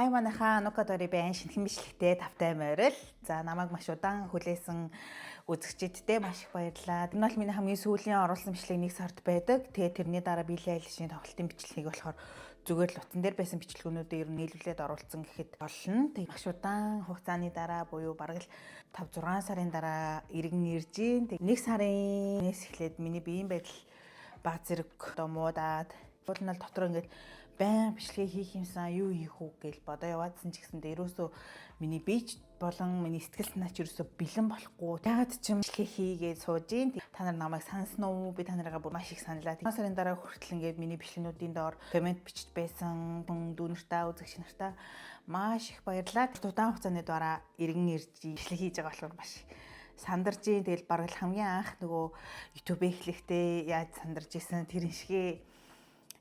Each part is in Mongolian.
Хай манайхаа Нукадори байн шинхэн бичлэгтэй тавтай морил. За намайг маш удаан хүлээсэн үзэгчидтэй маш их баярлалаа. Энэ бол миний хамгийн сүүлийн оруулсан бичлэг нэг сард байдаг. Тэгээ тэрний дараа биелээ айлшийн тоглолтын бичлэгийг болохоор зүгээр л утсан дээр байсан бичлэгүүнүүдээ ер нь нийлүүлээд оруулсан гэхэд болно. Тэг маш удаан хугацааны дараа буюу бараг л 5-6 сарын дараа иргэн ирж гин. Тэг нэг сарын нэс эхлээд миний биеийн байдал баг зэрэг одоо муудаад бол дотор ингээд байн бичлэгээ хийх юмсан юу хийх үү гэж бодоо яваадсан ч гэсэндээ ерөөсөө миний бие болон миний сэтгэл санаа ч ерөөсөө бэлэн болохгүй. Яагаад ч юм бичлэгээ хийгээд сууж ийн. Та нар намайг сансан уу? Би та нарыгаа бүр маш их саналаа. Энэ сарын дараа хүртэл ингээд миний бичлэгнүүдийн доор комент бичиж байсан дүүнэртээ үзэгч нартаа маш их баярлалаа. Удаан хугацааны дараа иргэн ирж бичлэг хийж байгаа болохоор маш сандарч ийн. Тэгэл бараг хамгийн анх нөгөө YouTube эхлэхдээ яаж сандарч исэн тэр шиг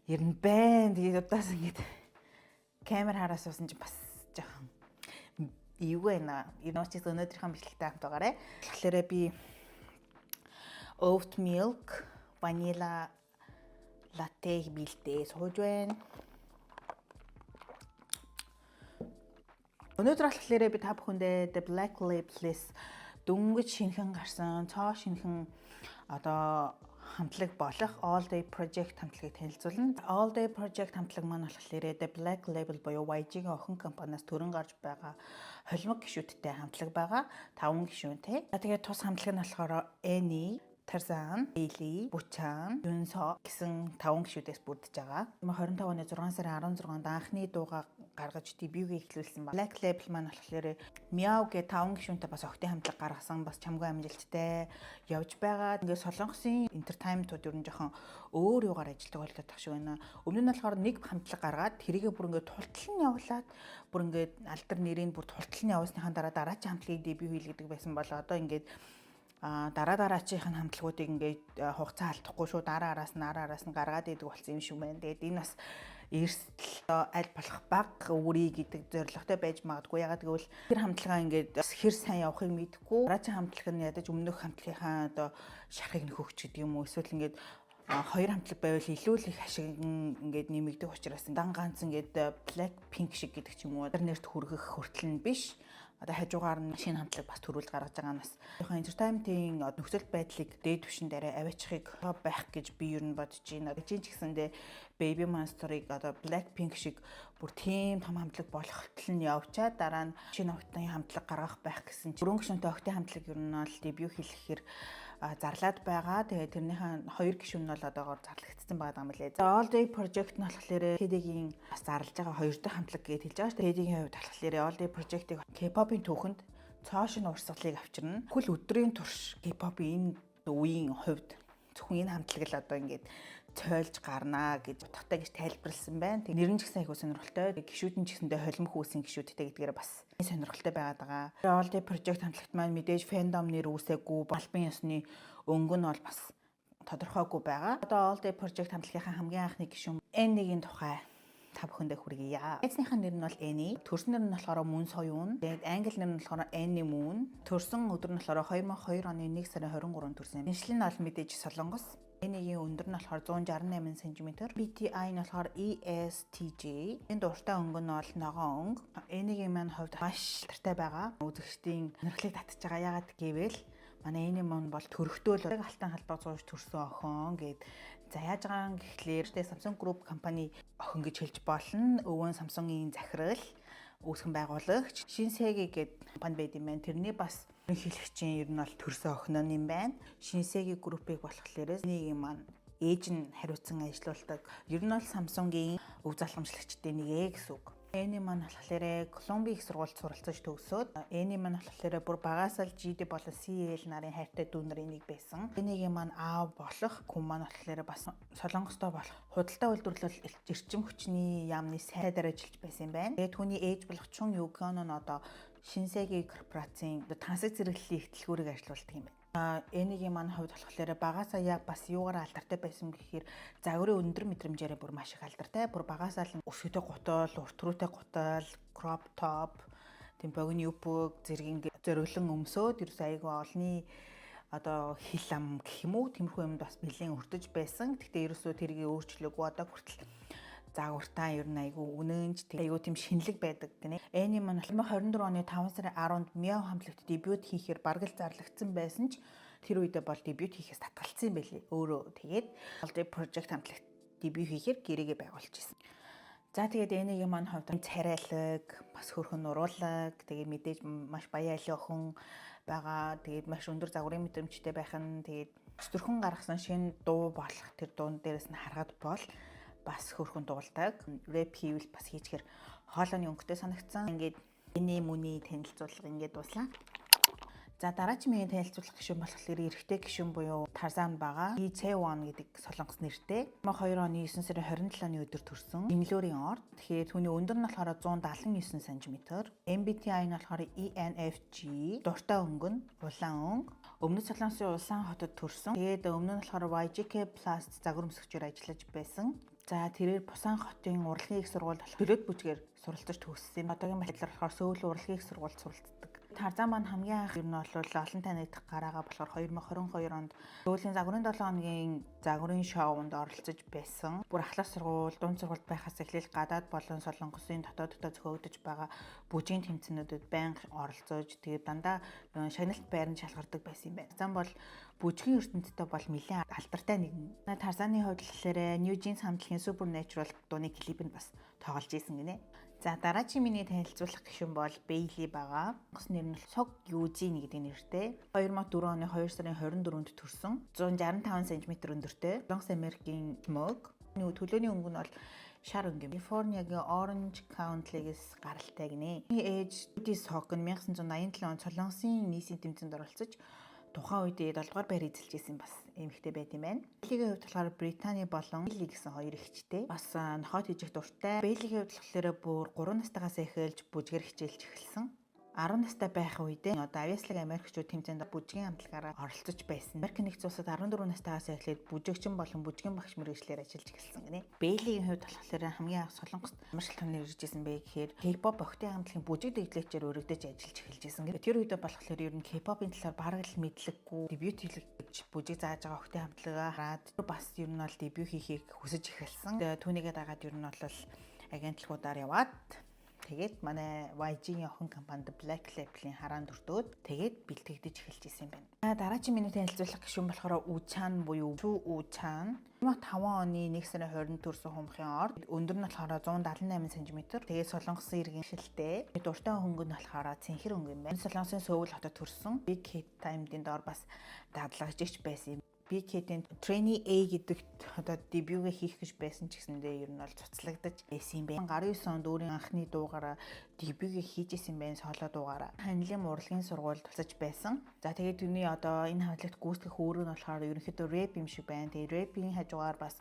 ер нь байна. Тэгээд удаас ингэж камер хараас суусан чинь бас жоохон юу байна. Энэ учраас өнөөдрийнхөө бичлэгтэй хамт байгаарай. Тэгэхээр би oat milk vanilla latte бэлдээ сууж байна. Өнөөдөр болохоор би та бүхэндээ The Black Label-с дөнгөж шинхэн гарсан цоо шинхэн одоо хамтлаг болох All Day Project хамтлагыг танилцуулна. All Day Project хамтлаг маань болохоор The Black Label буюу YG-ийн охин компаниас төрөн гарч байгаа холимог гишүүдтэй хамтлаг байгаа. 5 гишүүнтэй. Тэгээд тус хамтлаг нь болохоор Annie, Tarzan, Bailey, Buchan, Yunso гэсэн 5 гишүүдээс бүрдэж байгаа. 25 оны 6 сарын 16-нд анхны дуугаа гаргаж дебютыг эхлүүлсэн ба. Black Label маань болохоор Meow гэ 5 гишүүнтэй бас охидын хамтлаг гаргасан бас чамгүй амжилттай явж байгаа. Ингээд солонгосын entertainment-ууд ер нь жоохон өөр юугаар ажилладаг болдог шиг байна. Өмнө нь болохоор нэг хамтлаг гаргаад тэрийгээ бүр ингээд тултал нь явуулаад бүр ингээд алдар нэрийг бүр тултал нь явуулсныхаа дараа дараагийн хамтлагийг дебют хийлгдэг байсан бол одоо ингээд дараагийн хамтлагуудыг ингээд хугацаа алдахгүй шүү дараа араас нь гаргаад идэг болсон юм шиг байна. Тэгээд энэ бас эрсдэл аль болох бага өрий гэдэг зорилготой байж магадгүй. Ягаад гэвэл тэр хамтлагаа ингээд хэр сайн явахыг мэдэхгүй. Дараагийн хамтлаг нь ядаж өмнөх хамтлагийнхаа одоо шархыг нөхөгч гэдэг юм уу? Эсвэл ингээд хоёр хамтлаг байвал илүү л их ашиг ингээд нэмэгдэх учраас дан ганц ингээд Black Pink шиг гэдэг ч юм уу интернет хүргэх хүртэл нь биш. Одоо хажуугаар нь шинэ хамтлаг бас төрүүлж гаргаж байгаа нь бас жоохон entertainment-ийн нөхцөл байдлыг дээд түвшин дээр аваачихыг байх гэж би ер нь бодож байна. Жин ч гэсэндээ Baby Monster-ыг одоо Black Pink шиг бүр тийм том хамтлаг болохтол нь явчаад дараа нь шинэ охидын хамтлаг гаргах байх гэсэн чинь өрөнгө шөнтэй охидын хамтлаг ер нь бол дебют хийхээр зарлаад байгаа. Тэгээд тэрнийхэн хоёр гишүүн нь бол одоогоор зарлагдсан байгаа юм лээ. All Day Project нь болохоор Teddy-гийн бас зарлаж байгаа хоёр дахь хамтлаг гэж хэлж байгаа шүү дээ. Teddy-гийн хувьд болохоор All Day Project-ыг K-pop-ийн түүхэнд цоошин урсгалыг авчирна. Хөл өдрийн турш K-pop-ийн энэ үеийн хувьд зөвхөн энэ хамтлаг л одоо ингээд цойлж гарнаа гэж утгатай гэж тайлбарласан байна. Тэг нэр нь ч гэсэн их сонирхолтой. Гишүүд нь ч гэсэндээ холимог хүүсийн гишүүдтэй гэдгээр бас сонирхолтой байгаад байгаа. All Day Project хамтлагт маань мэдээж фэндом нэр үүсээгүй албан ёсны өнгө нь бол бас тодорхойгүй байгаа. Одоо All Day Project хамтлагийнхаа хамгийн анхны гишүүн Annie-гийн тухай та бүхэндээ хүргье. Эцнийхэн нэр нь бол Annie. Төрсөн нэр нь болохоор Moon Soyun. Тэгээд англи нэр нь болохоор Annie Moon. Төрсөн өдөр нь болохоор 2002 оны 1 сарын 23-нд төрсэн. Шинжлэл нь бол мэдээж Солонгос. Annie-гийн өндөр нь болохоор 168 см. BTI нь болохоор ESTJ. Энэ дуртай өнгө нь бол ногоон өнгө. Annie-гийн маань хувьд маш тартай байгаа. Үзэгчдийн сонирхлыг татж байгаа. Яагаад гэвэл манай Annie маань бол төрөхтөө л алтан халбаг зууж төрсөн охин гэд за яаж байгаа гэхлээр Samsung Group компани охин гэж хэлж болно. Өвөө Samsung-ийн захирал үүсгэн байгуулагч Shinsegae гэдэг компани байд юм байна. Тэрний бас ерөнхийлөгчийн ер нь бол төрсөн охин юм байна. Shinsegae Group-ыг болохлээрээс нэг юм маань ээж нь хариуцсан ажиллаулдаг. Ер нь бол Samsung-ийн өв залхамжлагчдын нэгэ гэсэн үг. Annie маань болохоор Колумби их сургуульд суралцаж төгсөөд Annie маань болохоор бүр багасаа л GD болон CL нарын хайртай дүү нарын нэг байсан. Annie-гийн маань аав болох хүн маань болохоор бас Солонгостой болох худалдаа үйлдвэрлэл эрчим хүчний яамны сайдаар ажиллаж байсан юм байна. Тэгээд түүний ээж болох Чун Юкион нь одоо Shinsegae корпорацийн тансаг зэрэглэлийн ихтлгүүрийг ажилуулдаг юм байна. Annie-гийн маань хувьд болохоор багасаа яг бас юугаар алдартай байсан гэхээр загварын өндөр мэдрэмжээрээ бүр маш их алдартай. Бүр багасаа л өсгөтэй гутал, урт руутай гутал, crop top, тийм богино юпг зэрэг зөрөглөн өмсөөд ерөөс айгүй олны одоо хил ам гэх юм уу тиймэрхүү юмд бас бэлэн өртөж байсан. Гэхдээ ерөөсөө тэрийг өөрчлөөгүй одоо хүртэл загвартай ер нь айгүй үнэнч айгүй тийм шинэлэг байдаг гинэ. Эний маань 2024 оны 5 сарын 10-нд Мяу хамтлагт дебют хийхээр бараг л зарлагдсан байсан ч тэр үедээ бол дебют хийхээс татгалцсан юм байлээ. Өөрөө тэгээд All Day Project хамтлагт дебют хийхээр гэрээгээ байгуулж ирсэн. За тэгээд энийг маань хувьд царайлаг, бас хөрхөн нуруулаг, тэгээд мэдээж маш баяа охин байгаа. Тэгээд маш өндөр загварын мэдрэмжтэй байх нь тэгээд өчтөрхөн гаргасан шинэ дуу болох тэр дуун дээрээс нь харахад бол бас хөрхөн дуулдаг. Рэп хийвэл бас хийчихэр хоолойны өнгөтэй санагдсан. Ингээд эний мүний танилцуулга ингээд дуслаа. За дараагийн миний танилцуулах гишүүн болохоор эрэгтэй гишүүн буюу Tarzan байгаа. EC1 гэдэг солонгос нэртэй. 2002 оны 9 сарын 27-ны өдөр төрсөн. Инглорийн орд. Тэгэхээр түүний өндөр нь болохоор 179 см. MBTI нь болохоор ENFJ. Дуртай өнгө нь улаан өнгө. Өмнөд Солонгосын улаан хотод төрсөн. Тэгээд өмнө нь болохоор YGK Plus загвар өмсгчээр ажиллаж байсан. За тэрээр Бусан хотын урлагийн их сургуульд төлөөд бүжгээр суралцж төгссөн. Одоогийн байдлаар болохоор Сөүл урлагийн их сургуульд суралцдаг. Tarzan маань хамгийн анх ер нь бол олон танигдах гараагаа болохоор 2022 онд Сөүлийн загварын 7 хоногийн загварын шоунд оролцож байсан. Бүр ахлах сургууль, дунд сургуульд байхаас эхлээл гадаад болон Солонгосын дотооддоо зохиогдож байгаа бүжгийн тэмцээнүүдэд байнга оролцож тэгээд дандаа шагналт байранд шалгардаг байсан юм байна. Tarzan бол бүжгийн ертөнцтэй бол нэлээд алдартай нэгэн. Tarzan-ы хувьд болохоор New Jeans хамтлагийн Supernatural дууны клипэнд бас тоглож исэн гинэ. За дараагийн миний танилцуулах гишүүн бол Bailey байгаа. Гос нэр нь Sok Yoo-jin гэдэг нэртэй. 2004 оны 2 сарын 24-нд төрсөн. 165 см өндөртэй. Солонгос Америкийн мөг. Төлөөний өнгө нь бол шар өнгө. Калифорниагийн Orange County-гээс гаралтай гинэ. Ээж Judy Sok нь 1987 онд Солонгосын нийсийн тэмцээнд оролцож тухайн үед 7 дугаар байр эзэлж исэн бас эмэгтэй байт юм байна. Бэйлигийн хувьд болохоор Британи болон Билли гэсэн хоёр эгчтэй. Бас нохойд хийж дуртай. Бэйлигийн хувьд болохоор бүр 3 настайгаас эхэлж бүжгэр хичээлж эхэлсэн. 10 настай байх үедээ авиаслаг Америкчууд тэмцээнд бүжгийн хамтлагаараа оролцож байсан. Америк нэгдсэн улсад 14 настайгаас эхлээд бүжигчин болон бүжгийн багш мэргэжлэр ажиллаж эхэлсэн гинэ. Бэйлигийн хувьд болохоор хамгийн анх Солонгост ямар шалтгаанаар ирж исэн бэ гэхээр K-pop охидын хамтлагийн бүжиг дэглэгчээр өргөдөж ажиллаж эхэлж исэн. Тэр үедээ болохоор ер нь K-pop-ын талаар бараг л мэдлэггүй, дебют хийж бүжиг зааж байгаа охидын хамтлагаа хараад бас ер нь бол дебют хийхийг хүсэж эхэлсэн. Түүнийгээ дагаад ер нь бол агентлагуудаар яваад тэгээд манай YG-ийн охин компанид Black Label-ийн хараанд өртөөд тэгээд бэлтгэгдэж эхэлж исэн юм байна. Дараагийн миний танилцуулах гишүүн болохоор Uchan буюу Chu Uchan. 2005 оны 1 сарын 20-нд төрсэн хумхын орд. Өндөр нь болохоор 178 см. Тэгээд Солонгосын иргэн шилтэй. Дуртай хөнгө нь болохоор цэнхэр хөнгө юм байна. Солонгосын Сөүл хотод төрсэн. Big Hit Time-ийн доор бас дадлагжиж байсан юм. Big Hit-ийн Trainee A гэдэг одоо дебютгээ хийх гэж байсан ч гэсэндээ ер нь бол цуцлагдаж байсан юм байна. 19 онд өөрийн анхны дуугаараа дебютгээ хийж исэн байна, соло дуугаараа. Ханилын урлагийн сургуульд тусаж байсан. За тэгээд түүний одоо энэ хамтлагт гүйцэтгэх үүрэг нь болохоор ерөнхийдөө рэп юм шиг байна. Тэгээд рэпийн хажуугаар бас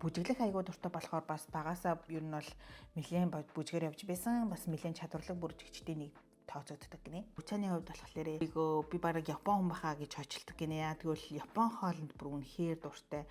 бүжиглэх аягүй дуртай болохоор бас багасаа ер нь бол нэлээд бүжгээр явж байсан. Бас нэлээд чадварлаг бүжигчдийн нэг тооцогддог гинэ. Учааны хувьд болохоор би бараг Япон хүн бахаа гэж очилдог гинэ. Тэгвэл Япон хоолнд бүр үнэхээр дуртай.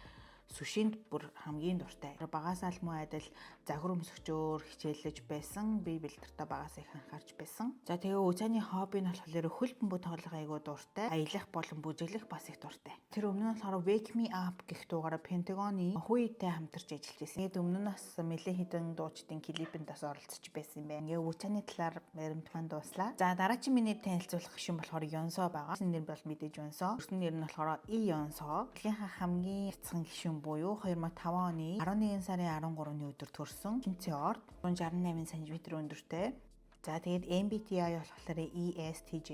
Сушинд бүр хамгийн дуртай. Багасаа л муу адил загвар өмсгчөөр хичээлж байсан. Би бэлтэртэ багасаа их анхаарч байсан. За тэгээ Учааны хобби нь болохоор хөл бөмбөг тоглох аягүй дуртай. Аялах болон бүжиглэх бас их дуртай. Тэр өмнө нь болохоор Wake Me Up гэх дуугаараа Pentagon-ы Huey-тэй хамтарч ажиллаж байсан. Тэгээд өмнө нь бас нэлээд хідэн дуучдын клипэнд бас оролцож байсан юм байна. Ингээ Учааны талаар баримтхан дууслаа. За дараагийн миний танилцуулах гишүүн болохоор Yonso байгаа. Нэр нь бол мэдээж Yonso. Өрсөн нэр нь болохоор Yonso. Дэлхийдээ хамгийн эцэг гишүүн буюу 2005 оны 11 сарын 13-ны өдөр төрсөн. Тэмцээ орд 168 см өндөртэй. За тэгээд MBTI болохоор ESTJ.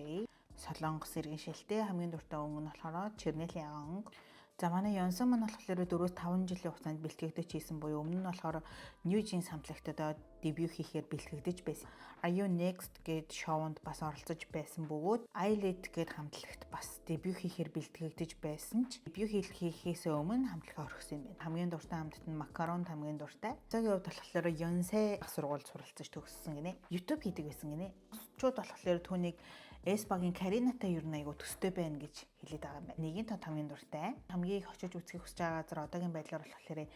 Солонгос иргэн шилтэй хамгийн дуртай өнгө нь болохоор Чернэлийн өнгө. За манай Yonso маань болохоор 4-5 жилийн хугацаанд бэлтгэгдэж хийсэн буюу өмнө нь болохоор New Jeans хамтлагт дебют хийхээр бэлтгэгдэж байсан. Are You Next гэдэг шоунд бас оролцож байсан бөгөөд Islet гэдэг хамтлагт бас дебют хийхээр бэлтгэгдэж байсан ч дебют хийхээс өмнө хамтлагаа орхисон юм байна. Хамгийн дуртай хамтд нь Macaron хамгийн дуртай. Цагийн хувьд болохоор Yonsei сургуульд суралцж төгссөн гинэ. YouTube хийдэг байсан гинэ. Чууд болохоор түүнийг Эсбагийн Каринатай ер нь айгу төстэй байна гэж хэлээд байгаа юм байна. Нэгийн тод хамгийн дуртай. Хамгийн их очиж үзхийг хүсэж байгаа газар одоогийн байдлаар болохоор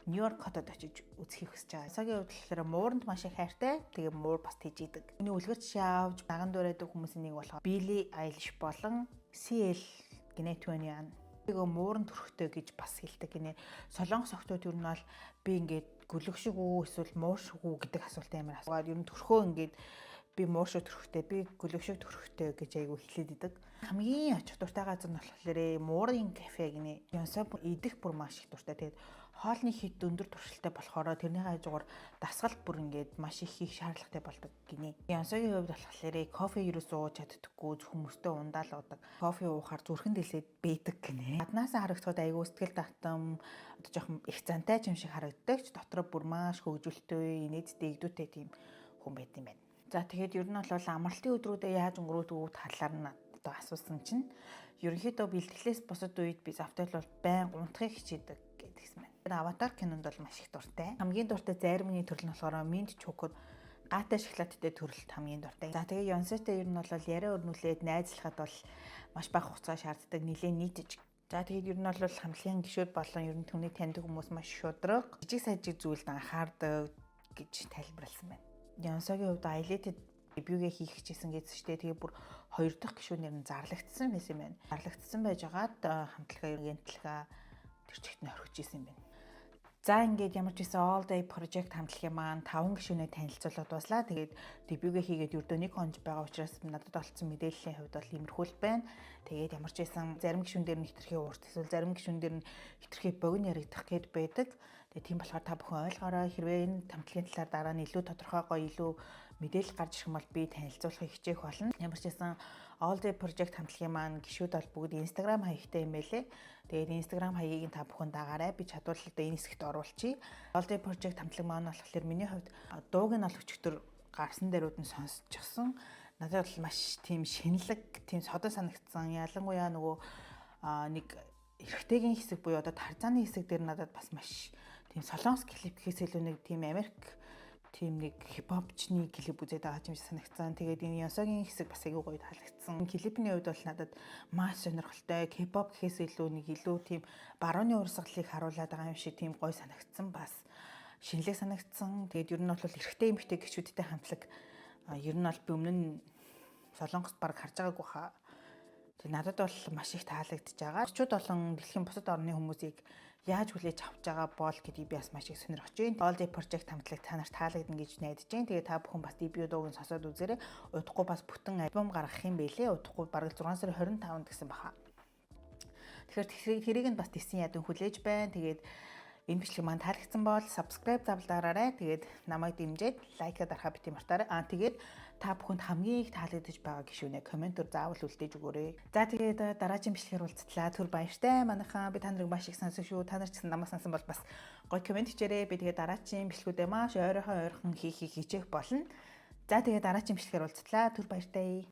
Нью-Йорк хотод очиж үзхийг хүсэж байгаа. Цагийн хувьд болохоор мууранд маш их хайртай. Тэгээ муур бас тийж идэг. Миний үлгэр жишээ авч даган дураадаг хүмүүсийн нэг болохоор Billie Eilish болон CL Gnet21. Тэгээ мууранд төрхтэй гэж бас хэлдэг гинэ. Солонгос охтууд ер нь бол би ингээд гөлөг шиг үү эсвэл муу шиг үү гэдэг асуулт амар асуугаад ер нь төрхөө ингээд би муу шиг төрхтэй, би гөлөг шиг төрхтэй гэж айгу хэлээд идэг. Хамгийн очих дуртай газар нь болохоор Муурын кафе гинэ. Янсаа идэх бүр маш их дуртай. Тэгээд хоолны хит өндөр туршилттай болохоор тэрний хажуугаар дасгал бүр ингээд маш их шаардлагатай болдог гинэ. Янсагийн хувьд болохоор кофе юу сууж чаддаггүй хүмүүстэй ундаал удаг. Кофе уухаар зүрхэн дэлсээд бийдэг гинэ. Гаднаас харагдахад айгу сэтгэл татам одоо жоохон их зантай юм шиг харагддаг ч дотроо бүр маш хөвгөлтэй, инээдтэй, игдүүтэй тийм хүн байт юм байна. За тэгээд ер нь бол амралтын өдрүүдэд яаж өнгөрөөдөг талаар нь одоо асуусан чинь ерөнхийдөө бэлтгэлээс бусад үед би завтай бол байн унтахыг хичээдэг гэдгийгсэн байна. Аватар кинонд бол маш их дуртай. Хамгийн дуртай зарим хүний төрөл нь болохоор минт чокод гаатай шоколадтай төрөлт хамгийн дуртай. За тэгээд Янсатай ер нь бол яриа өрнүүлээд найзлахад бол маш бага хугацаа шаарддаг, нэлээд нийтэж. За тэгээд ер нь бол хамтлагийн гишүүд болон ер нь түүний таньдаг хүмүүс маш шудраг, жижиг сажиг зүйлд анхаардаг гэж тайлбарласан байна. Янсагийн хувьд Айлетед дебюгээ хийх гэжсэн гэсэн чинь тэгээ бүр 2 дахь гишүүнээр нь зарлагдсан байсан юм байна. Зарлагдсан байжгаад хамтлагын талгаа тэр чигт нь орхиж исэн юм байна. За ингээд ямар ч байсан All Day Project хамтлагийн маань 5 гишүүнээ танилцуулаад дуслаа. Тэгээд дебюгээ хийгээд ердөө 1 хоног байгаа учраас надад олцсон мэдээллийн хувьд бол иймэрхүү л байна. Тэгээд ямар ч байсан зарим гишүүн дээр нь хитрхи уурт эсвэл зарим гишүүн дээр нь хитрхи богино яригдах гээд байдаг. Тэгээд тийм болохоор та бүхэн ойлгоорой. Хэрвээ энэ хамтлагийн талаар дараа нь илүү тодорхойгоо илүү мэдээлэл гарч ирэх юм бол би танилцуулахыг хичээх болно. Ямар ч байсан All Day Project хамтлагийн маань гишүүд бол бүгд Instagram хаягтай юм байлээ. Тэгээд Instagram хаягийг та бүхэн дагаарай. Би чадварлалаа энэ хэсэгт оруулчихъя. All Day Project хамтлаг маань болохоор миний хувьд дууг нь ол өчтөр гарсан дээрүүд нь сонсчихсон. Надад бол маш тийм шинэлэг, тийм содон санагдсан. Ялангуяа нөгөө нэг эрэгтэйгийн хэсэг буюу одоо тарзааны хэсэг дээр надад бас маш тийм солонгос клип гэхээс илүү нэг тийм Америк тийм нэг хипхопчны клип үзээд байгаа юм шиг санагдсан. Тэгээд энэ Янсагийн хэсэг бас айгүй гоё таалагдсан. Клипний хувьд бол надад маш сонирхолтой. K-pop гэхээс илүү нэг илүү тийм барууны урсгалыг харуулад байгаа юм шиг тийм гоё санагдсан. Бас шинэлэг санагдсан. Тэгээд ер нь бол эрэгтэй эмэгтэй гишүүдтэй хамтлаг ер нь бол би өмнө нь солонгост баг харж байгаагүй хаа. Тэгээд надад бол маш их таалагдж байгаа. Орчууд болон дэлхийн бусад орны хүмүүсийг яаж хүлээж авч байгаа бол гэдгийг би бас маш их сонирхож байна. All Day Project хамтлаг та нарт таалагдана гэж найдаж байна. Тэгээ та бүхэн бас дебют дууг нь сонсоод үзээрэй. Удахгүй бас бүтэн альбом гаргах юм байлээ. Удахгүй бараг 6 сарын 25-нд гэсэн баха. Тэгэхээр тэрийг нь бас тэсэн ядан хүлээж байна. Тэгээд энэ бичлэг маань таалагдсан бол subscribe давлаарай. Тэгээд намайг дэмжиж лайкад дарахаа бити мартаарай. Тэгээд та бүхэнд хамгийн их таалагдж байгаа гишүүнээ комментээр заавал үлдээж өгөөрэй. За тэгээд дараагийн бичлэгээр уулзтлаа. Түр баяртай манайхаа. Би та нарыг маш их сонсох шүү. Та нар ч гэсэн намайг сонсон бол бас гоё коммент хийжээрэй. Би тэгээд дараагийн бичлэгүүдээ маш ойрхон хийх хичээх болно. За тэгээд дараагийн бичлэгээр уулзтлаа. Түр баяртай.